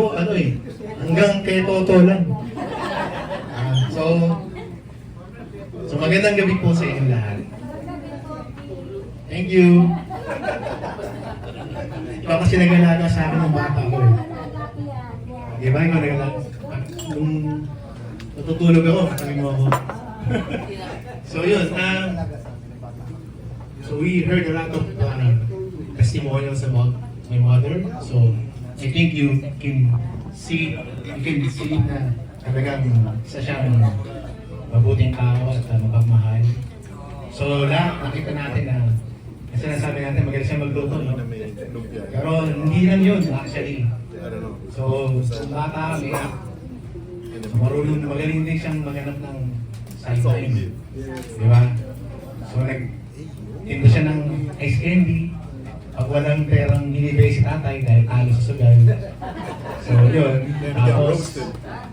ako, hanggang kay Toto lang. So magandang gabi po sa inyong lahat. Thank you. Ikaw kasi nag-alaga sa akin ng bata ko eh. Di ba? Ikaw nag-alaga. Nung natutulog ako, katabi mo ako. So yun, so we heard a lot of testimonials about my mother. So I think you can see na talagang isa siyang mabuting tao at mapagmahal. So lahat nakita natin na sinasabi natin magaling siya magluto, no? Pero hindi lang yun actually. So bata kami, so marunong, magaling din siyang maghanap ng sideline. Di ba? So nagtinda siya ng ice candy. Pag walang perang hinibay si tatay dahil talo sa sugal. So yun, tapos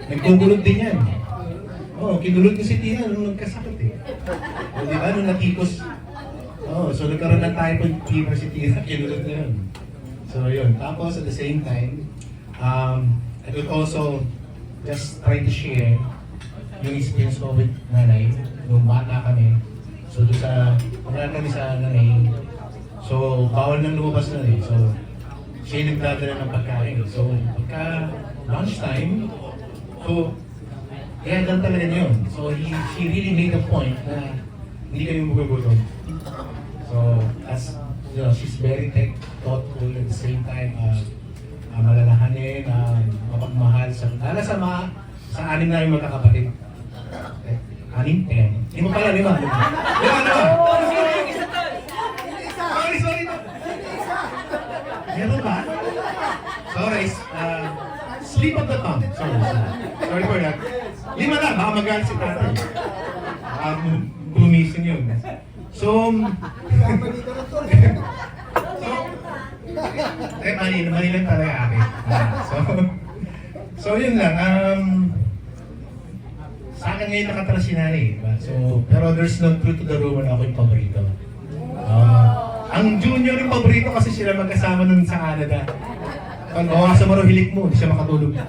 nagkukulog din yan. Kinulog ko si Tina nung nagkasakit eh. O di ba, nung natikos. So nagkaroon ng typhoid fever si Tina, kinulog na yun. So yun, tapos at the same time, I would also just try to share yung experience ko with nanay, nung bata kami. So doon pumunta kami sa nanay. So bawal nang lumabas na eh. So siya yung nagdadala ng pagkain. So pagka lunchtime, so kaya lang talaga niya yun. So she really made a point na hindi kami magugutom. So as you know, she's very thoughtful at the same time, malalahanin, mapagmahal lalo sa anim na yung magkakapatid. Anim? Hindi mo pala, lima. Sorry. Meron ba? Sorry, slip of the tongue. Sorry for that. Lima na, baka magalit si tatay. Bumising yun. So, mali lang talaga akin. So yun lang. Sa akin ngayon nakatara si nanay. So, pero there's no truth to the rumor na ako yung paborito. Ang junior yung paborito kasi sila magkasama nun sa Canada. Pag bawa sa marohilik mo, hindi siya makatulog. Hindi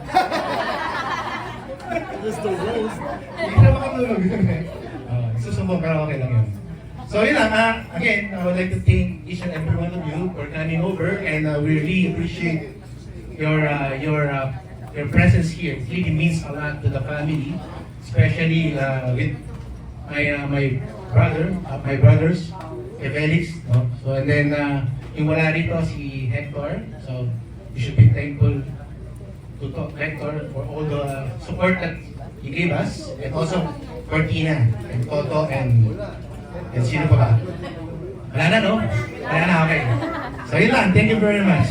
siya makatulog. Susumbong karaoke lang yun. So yun lang, again, I would like to thank each and every one of you for coming over, and we really appreciate your presence here. It really means a lot to the family, especially with my brothers, kay Felix, no? So and then yung wala rito si Hector, so you should be thankful to Hector for all the support that he gave us, and also for Tina and Toto and sino pa ba? Wala na, no? Wala na, okay. So yun lang, thank you very much.